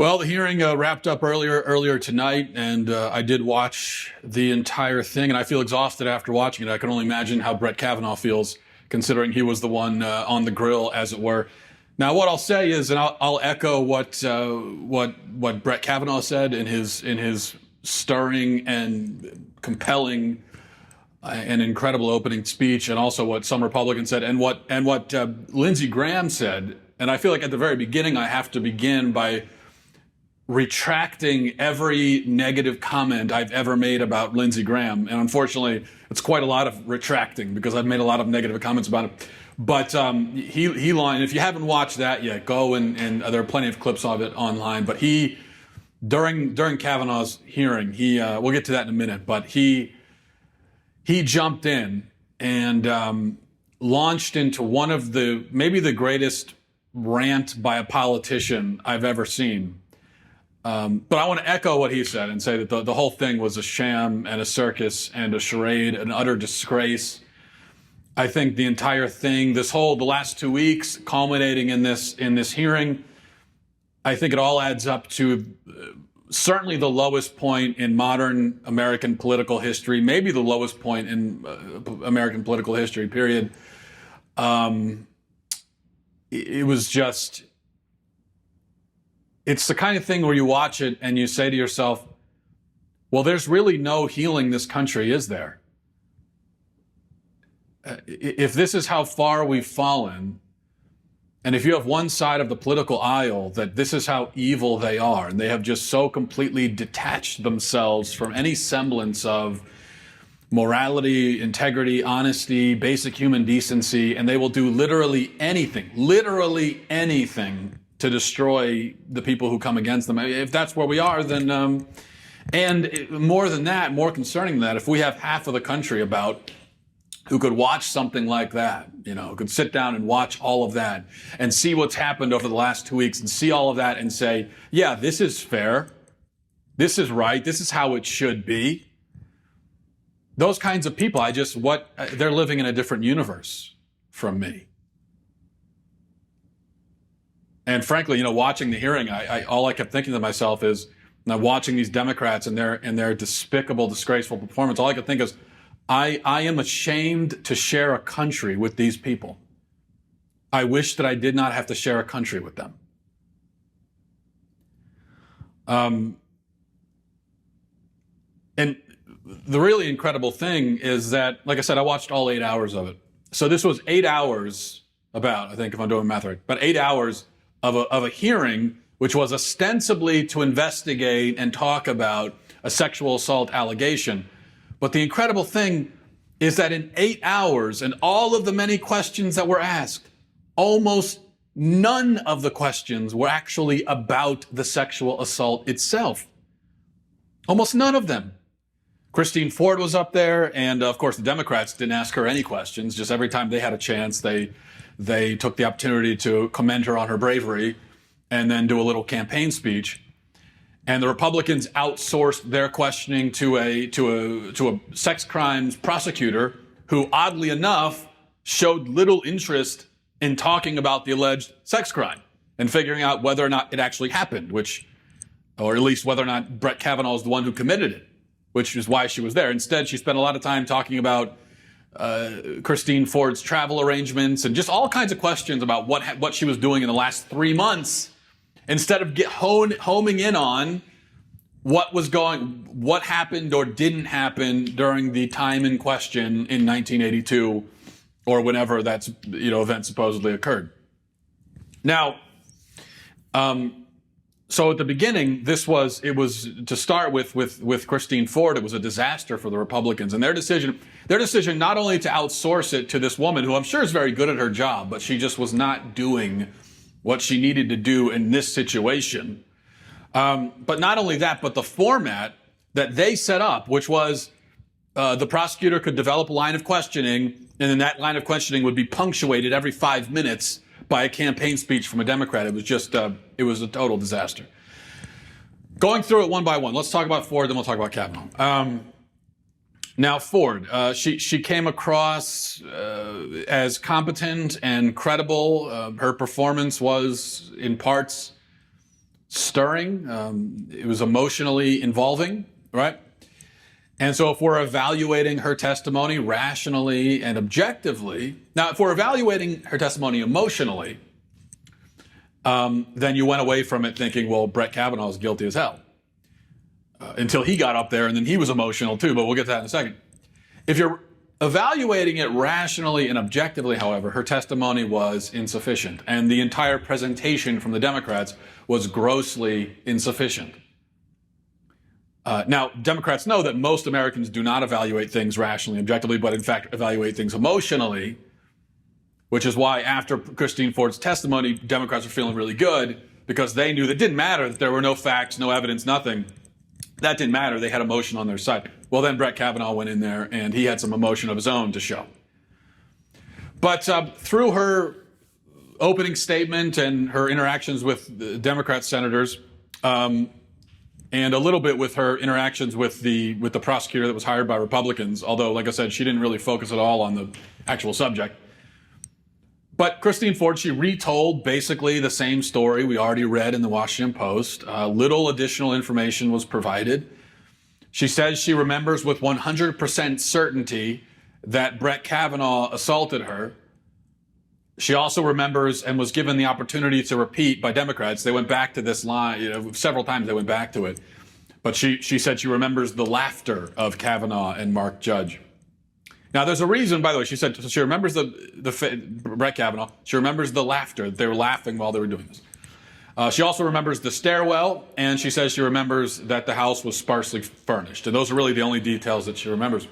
Well, the hearing wrapped up earlier tonight, and I did watch the entire thing, and I feel exhausted after watching it. I can only imagine how Brett Kavanaugh feels, considering he was the one on the grill, as it were. Now, what I'll say is, and I'll echo what Brett Kavanaugh said in his stirring and compelling and incredible opening speech, and also what some Republicans said, and what Lindsey Graham said. And I feel like at the very beginning, I have to begin by retracting every negative comment I've ever made about Lindsey Graham. And unfortunately, it's quite a lot of retracting because I've made a lot of negative comments about him. But he lied. If you haven't watched that yet, go and there are plenty of clips of it online. But during Kavanaugh's hearing, we'll get to that in a minute, but he jumped in and launched into one of maybe the greatest rant by a politician I've ever seen. But I want to echo what he said and say that the whole thing was a sham and a circus and a charade, an utter disgrace. I think the entire thing, the last 2 weeks, culminating in this hearing, I think it all adds up to certainly the lowest point in modern American political history, maybe the lowest point in American political history, period. It was just... It's the kind of thing where you watch it and you say to yourself, well, there's really no healing this country, is there? If this is how far we've fallen, and if you have one side of the political aisle that this is how evil they are, and they have just so completely detached themselves from any semblance of morality, integrity, honesty, basic human decency, and they will do literally anything to destroy the people who come against them. If that's where we are, then, and more than that, more concerning than that, if we have half of the country who could watch something like that, who could sit down and watch all of that and see what's happened over the last 2 weeks and see all of that and say, yeah, this is fair. This is right. This is how it should be. Those kinds of people, they're living in a different universe from me. And frankly, watching the hearing, all I kept thinking to myself is, now watching these Democrats and their despicable, disgraceful performance, all I could think is, I am ashamed to share a country with these people. I wish that I did not have to share a country with them. And the really incredible thing is that, like I said, I watched all 8 hours of it. So this was 8 hours I think if I'm doing math right, but 8 hours of a hearing, which was ostensibly to investigate and talk about a sexual assault allegation. But the incredible thing is that in 8 hours and all of the many questions that were asked, almost none of the questions were actually about the sexual assault itself. Almost none of them. Christine Ford was up there, and of course the Democrats didn't ask her any questions. Just every time they had a chance, they took the opportunity to commend her on her bravery and then do a little campaign speech. And the Republicans outsourced their questioning to a sex crimes prosecutor who, oddly enough, showed little interest in talking about the alleged sex crime and figuring out whether or not it actually happened, or at least whether or not Brett Kavanaugh is the one who committed it, which is why she was there. Instead, she spent a lot of time talking about Christine Ford's travel arrangements and just all kinds of questions about what she was doing in the last 3 months, instead of homing in on what happened or didn't happen during the time in question in 1982 or whenever that event supposedly occurred. Now, so at the beginning, it was to start with Christine Ford. It was a disaster for the Republicans, and their decision not only to outsource it to this woman who I'm sure is very good at her job, but she just was not doing what she needed to do in this situation. But not only that, but the format that they set up, which was the prosecutor could develop a line of questioning, and then that line of questioning would be punctuated every 5 minutes by a campaign speech from a Democrat. It was just, it was a total disaster. Going through it one by one, let's talk about Ford, then we'll talk about Kavanaugh. Now, Ford, she came across as competent and credible. Her performance was, in parts, stirring. It was emotionally involving, right? And so if we're evaluating her testimony rationally and objectively, now if we're evaluating her testimony emotionally, then you went away from it thinking, well, Brett Kavanaugh is guilty as hell. Until he got up there, and then he was emotional too, but we'll get to that in a second. If you're evaluating it rationally and objectively, however, her testimony was insufficient, and the entire presentation from the Democrats was grossly insufficient. Now, Democrats know that most Americans do not evaluate things rationally and objectively, but in fact evaluate things emotionally, which is why after Christine Ford's testimony, Democrats were feeling really good because they knew that it didn't matter that there were no facts, no evidence, nothing. That didn't matter. They had emotion on their side. Well, then Brett Kavanaugh went in there and he had some emotion of his own to show. But through her opening statement and her interactions with the Democrat senators, and a little bit with her interactions with the prosecutor that was hired by Republicans, although, like I said, she didn't really focus at all on the actual subject. But Christine Ford, she retold basically the same story we already read in the Washington Post. Little additional information was provided. She says she remembers with 100% certainty that Brett Kavanaugh assaulted her. She also remembers and was given the opportunity to repeat by Democrats. They went back to this line, several times they went back to it. But she said she remembers the laughter of Kavanaugh and Mark Judge. Now, there's a reason, by the way, she said she remembers Brett Kavanaugh. She remembers the laughter. They were laughing while they were doing this. She also remembers the stairwell, and she says she remembers that the house was sparsely furnished. And those are really the only details that she remembers.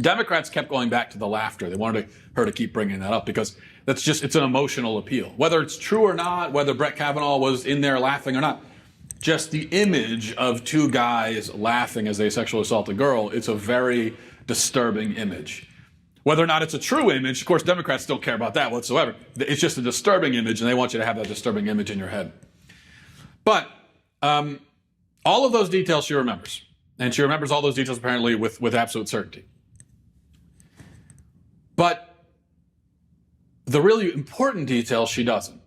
Democrats kept going back to the laughter. They wanted her to keep bringing that up because it's an emotional appeal. Whether it's true or not, whether Brett Kavanaugh was in there laughing or not, just the image of two guys laughing as they sexually assault a girl, it's a very disturbing image. Whether or not it's a true image, of course, Democrats don't care about that whatsoever. It's just a disturbing image, and they want you to have that disturbing image in your head. But all of those details she remembers, and she remembers all those details apparently with absolute certainty. But the really important details she doesn't.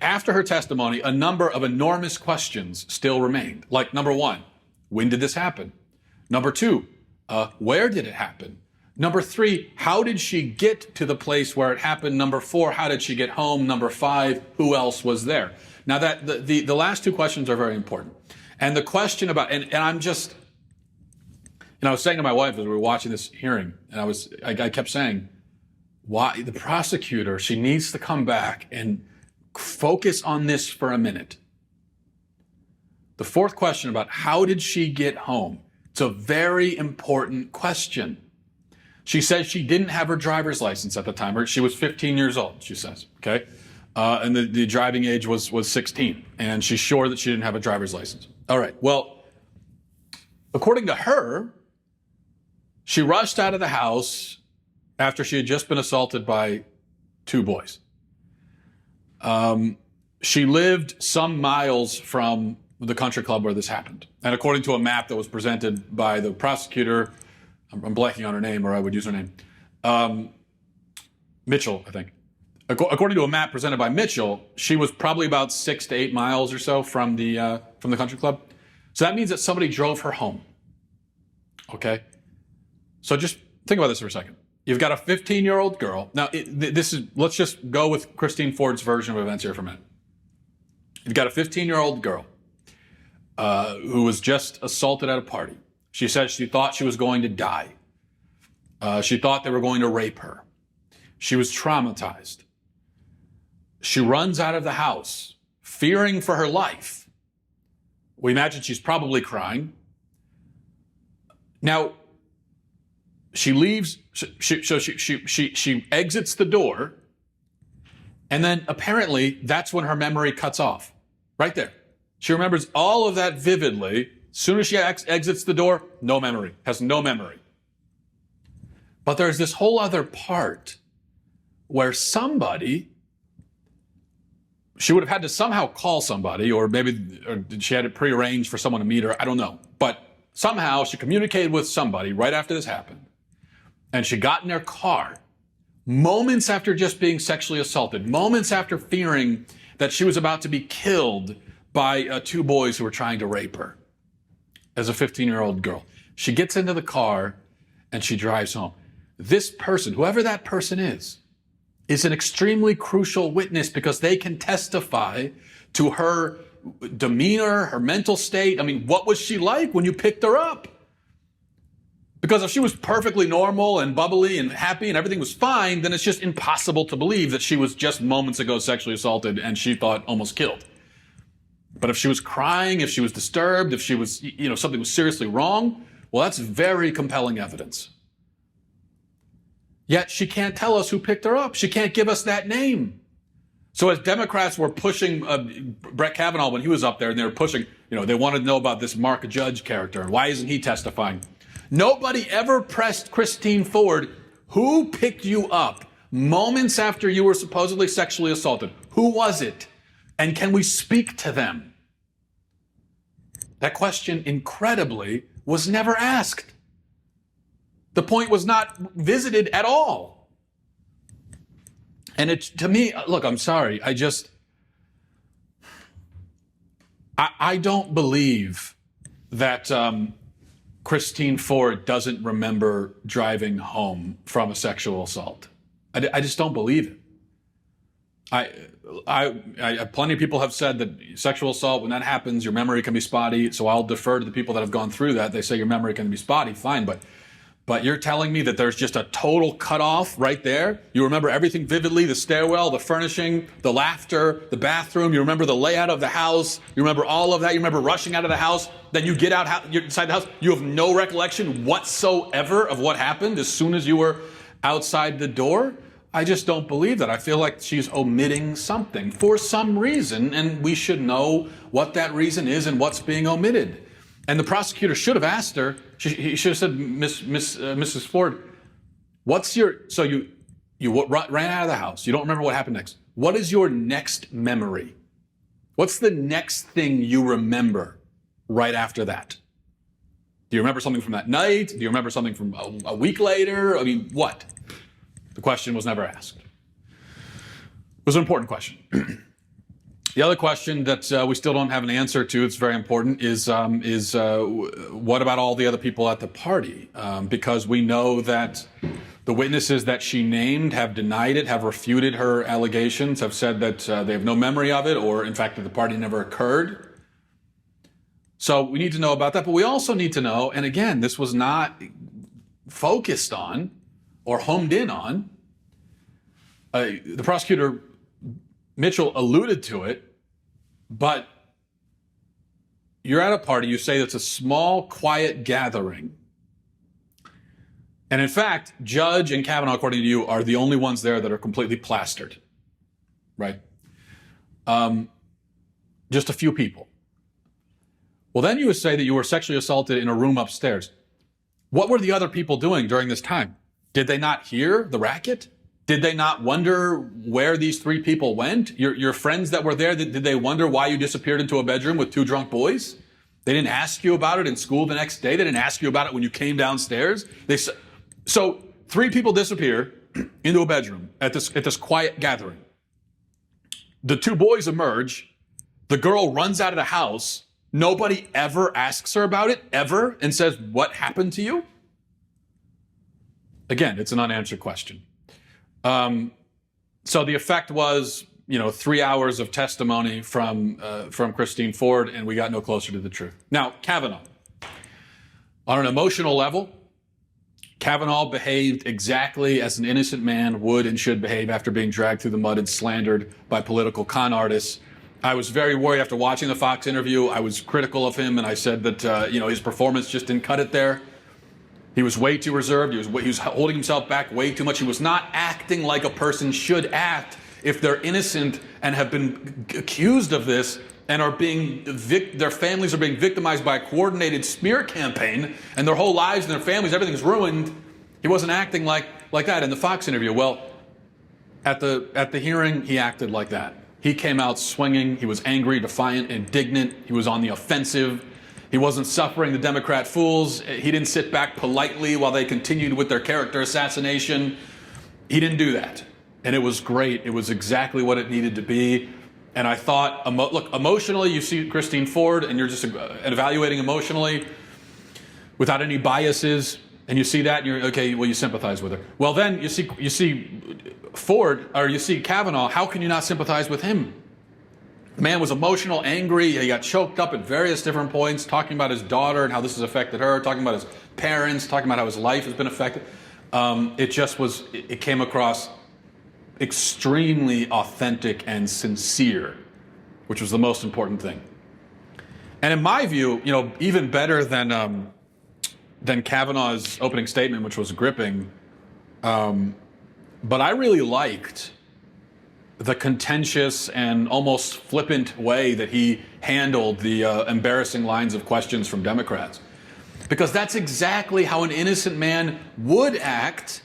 After her testimony, a number of enormous questions still remained. Like, number one, when did this happen? Number two, where did it happen? Number three, how did she get to the place where it happened? Number four, how did she get home? Number five, who else was there? Now, that the last two questions are very important. And the question about, and I'm just, I was saying to my wife as we were watching this hearing, and I kept saying, why the prosecutor, she needs to come back and focus on this for a minute. The fourth question about how did she get home? It's a very important question. She says she didn't have her driver's license at the time. She was 15 years old, she says, okay? And the driving age was 16. And she's sure that she didn't have a driver's license. All right, well, according to her, she rushed out of the house after she had just been assaulted by two boys. She lived some miles from the country club where this happened. And according to a map that was presented by the prosecutor, I'm blanking on her name, or I would use her name, Mitchell, I think. According to a map presented by Mitchell, she was probably about 6 to 8 miles or so from the country club. So that means that somebody drove her home. Okay? So just think about this for a second. You've got a 15-year-old girl. Now, let's just go with Christine Ford's version of events here for a minute. You've got a 15-year-old girl who was just assaulted at a party. She said she thought she was going to die. She thought they were going to rape her. She was traumatized. She runs out of the house, fearing for her life. We imagine she's probably crying. Now, she leaves, she exits the door, and then apparently that's when her memory cuts off. Right there. She remembers all of that vividly. As soon as she exits the door, no memory, has no memory. But there's this whole other part where she would have had to somehow call somebody, or maybe she had it prearranged for someone to meet her, I don't know. But somehow she communicated with somebody right after this happened. And she got in their car, moments after just being sexually assaulted, moments after fearing that she was about to be killed by two boys who were trying to rape her as a 15-year-old girl. She gets into the car and she drives home. This person, whoever that person is an extremely crucial witness because they can testify to her demeanor, her mental state. I mean, what was she like when you picked her up? Because if she was perfectly normal and bubbly and happy and everything was fine, then it's just impossible to believe that she was just moments ago sexually assaulted and she thought almost killed. But if she was crying, if she was disturbed, if she was, something was seriously wrong, well, that's very compelling evidence. Yet she can't tell us who picked her up. She can't give us that name. So as Democrats were pushing Brett Kavanaugh when he was up there, and they were pushing, they wanted to know about this Mark Judge character and why isn't he testifying? Nobody ever pressed Christine Ford, who picked you up moments after you were supposedly sexually assaulted? Who was it? And can we speak to them? That question, incredibly, was never asked. The point was not visited at all. And to me, look, I'm sorry. I don't believe that Christine Ford doesn't remember driving home from a sexual assault. I just don't believe it. Plenty of people have said that sexual assault, when that happens, your memory can be spotty. So I'll defer to the people that have gone through that. They say your memory can be spotty. Fine, but you're telling me that there's just a total cutoff right there? You remember everything vividly, the stairwell, the furnishing, the laughter, the bathroom. You remember the layout of the house. You remember all of that. You remember rushing out of the house. Then you get out, you're inside the house. You have no recollection whatsoever of what happened as soon as you were outside the door. I just don't believe that. I feel like she's omitting something for some reason, and we should know what that reason is and what's being omitted. And the prosecutor should have asked her. He should have said, Mrs. Ford, so you ran out of the house. You don't remember what happened next. What is your next memory? What's the next thing you remember right after that? Do you remember something from that night? Do you remember something from a week later? I mean, what? The question was never asked. It was an important question. The other question that we still don't have an answer to, it's very important, is what about all the other people at the party? Because we know that the witnesses that she named have denied it, have refuted her allegations, have said that they have no memory of it, or in fact that the party never occurred. So we need to know about that, but we also need to know, and again, this was not focused on or homed in on. The prosecutor Mitchell alluded to it, but you're at a party, you say it's a small, quiet gathering. And in fact, Judge and Kavanaugh, according to you, are the only ones there that are completely plastered, right? Just a few people. Well, then you would say that you were sexually assaulted in a room upstairs. What were the other people doing during this time? Did they not hear the racket? Did they not wonder where these three people went? Your friends that were there, did they wonder why you disappeared into a bedroom with two drunk boys? They didn't ask you about it in school the next day. They didn't ask you about it when you came downstairs. So three people disappear into a bedroom at this quiet gathering. The two boys emerge. The girl runs out of the house. Nobody ever asks her about it, ever, and says, what happened to you? Again, it's an unanswered question. So the effect was, 3 hours of testimony from Christine Ford, and we got no closer to the truth. Now, Kavanaugh. On an emotional level, Kavanaugh behaved exactly as an innocent man would and should behave after being dragged through the mud and slandered by political con artists. I was very worried after watching the Fox interview. I was critical of him, and I said that, his performance just didn't cut it there. He was way too reserved. He was holding himself back way too much. He was not acting like a person should act if they're innocent and have been accused of this and are their families are being victimized by a coordinated smear campaign, and their whole lives and their families, everything's ruined. He wasn't acting like that in the Fox interview. Well, at the hearing, he acted like that. He came out swinging. He was angry, defiant, indignant. He was on the offensive. He wasn't suffering the Democrat fools. He didn't sit back politely while they continued with their character assassination. He didn't do that. And it was great. It was exactly what it needed to be. And I thought, look, emotionally, you see Christine Ford, and you're just evaluating emotionally without any biases, and you see that, and you're, okay, well, you sympathize with her. Well, then you see Ford, or you see Kavanaugh, how can you not sympathize with him? The man was emotional, angry, he got choked up at various different points, talking about his daughter and how this has affected her, talking about his parents, talking about how his life has been affected. It came across extremely authentic and sincere, which was the most important thing. And in my view, even better than Kavanaugh's opening statement, which was gripping, but I really liked the contentious and almost flippant way that he handled the embarrassing lines of questions from Democrats. Because that's exactly how an innocent man would act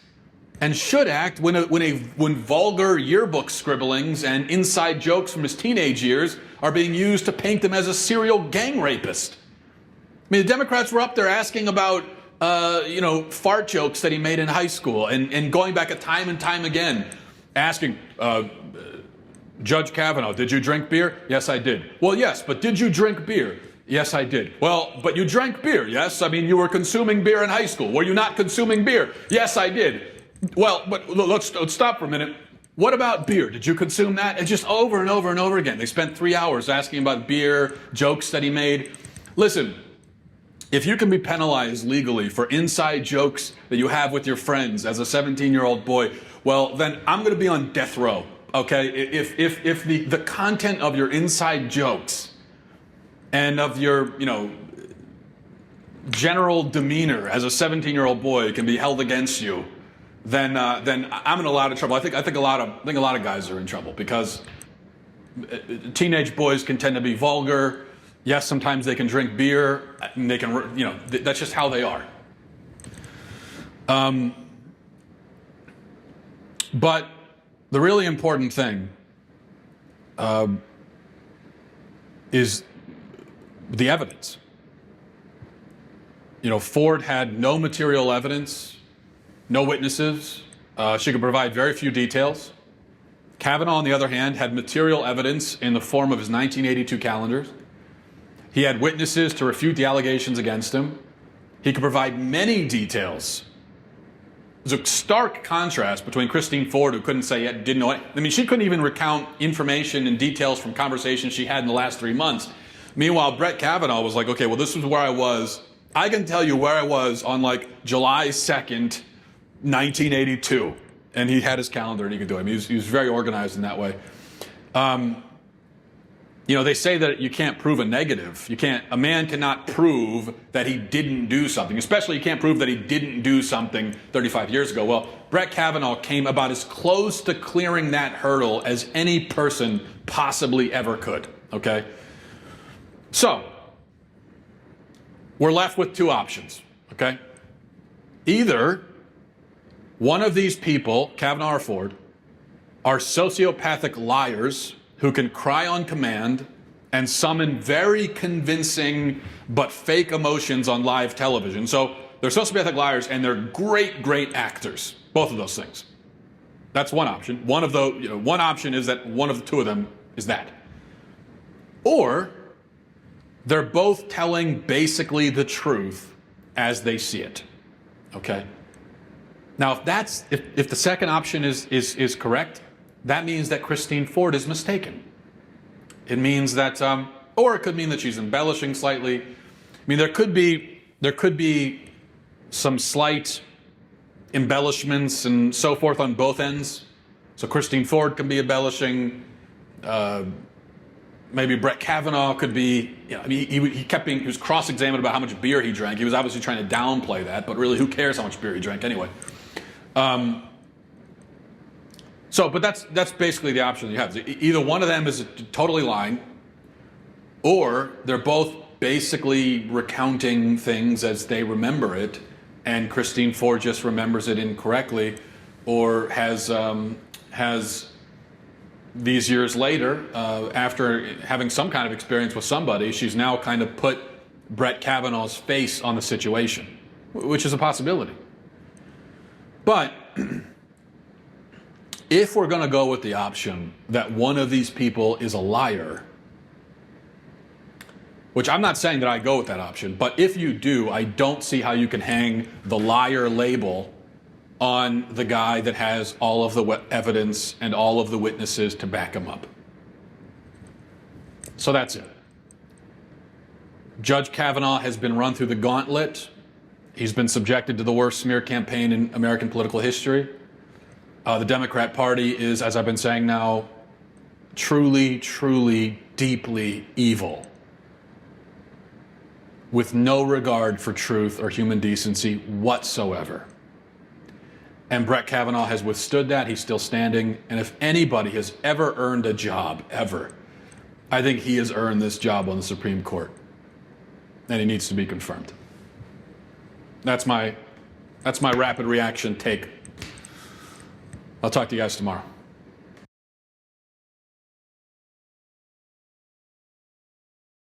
and should act when vulgar yearbook scribblings and inside jokes from his teenage years are being used to paint him as a serial gang rapist. I mean, the Democrats were up there asking about fart jokes that he made in high school and going back time and time again, asking, Judge Kavanaugh, did you drink beer? Yes, I did. Well, yes, but did you drink beer? Yes, I did. Well, but you drank beer, yes? I mean, you were consuming beer in high school. Were you not consuming beer? Yes, I did. Well, but let's stop for a minute. What about beer? Did you consume that? And just over and over and over again. They spent 3 hours asking about beer, jokes that he made. Listen, if you can be penalized legally for inside jokes that you have with your friends as a 17-year-old boy, well, then I'm going to be on death row, okay? If the content of your inside jokes and of your, general demeanor as a 17-year-old boy can be held against you, then I'm in a lot of trouble. I think a lot of guys are in trouble because teenage boys can tend to be vulgar. Yes, sometimes they can drink beer, and they can, that's just how they are. But the really important thing is the evidence. Ford had no material evidence, no witnesses. She could provide very few details. Kavanaugh, on the other hand, had material evidence in the form of his 1982 calendars. He had witnesses to refute the allegations against him. He could provide many details. There's a stark contrast between Christine Ford, who couldn't say yet, didn't know it. I mean, she couldn't even recount information and details from conversations she had in the last 3 months. Meanwhile, Brett Kavanaugh was like, okay, well, this is where I was. I can tell you where I was on July 2nd, 1982. And he had his calendar and he could do it. I mean, he was very organized in that way. They say that you can't prove a negative. A man cannot prove that he didn't do something, especially you can't prove that he didn't do something 35 years ago. Well, Brett Kavanaugh came about as close to clearing that hurdle as any person possibly ever could, okay? So, we're left with two options, okay? Either one of these people, Kavanaugh or Ford, are sociopathic liars who can cry on command and summon very convincing but fake emotions on live television. So they're sociopathic liars and they're great, great actors. Both of those things. That's one option. One option is that one of the two of them is that. Or they're both telling basically the truth as they see it. Okay? Now, if the second option is correct, that means that Christine Ford is mistaken. It means that, or it could mean that she's embellishing slightly. I mean, there could be some slight embellishments and so forth on both ends. So Christine Ford can be embellishing. Maybe Brett Kavanaugh could be. He was cross-examined about how much beer he drank. He was obviously trying to downplay that, but really, who cares how much beer he drank anyway? But that's basically the option you have. Either one of them is totally lying, or they're both basically recounting things as they remember it, and Christine Ford just remembers it incorrectly, or has these years later, after having some kind of experience with somebody, she's now kind of put Brett Kavanaugh's face on the situation, which is a possibility. But if we're going to go with the option that one of these people is a liar, which I'm not saying that I go with that option, but if you do, I don't see how you can hang the liar label on the guy that has all of the evidence and all of the witnesses to back him up. So that's it. Judge Kavanaugh has been run through the gauntlet. He's been subjected to the worst smear campaign in American political history. The Democrat Party is, as I've been saying now, truly, truly, deeply evil, with no regard for truth or human decency whatsoever. And Brett Kavanaugh has withstood that. He's still standing. And if anybody has ever earned a job, ever, I think he has earned this job on the Supreme Court. And he needs to be confirmed. That's my rapid reaction take. I'll talk to you guys tomorrow.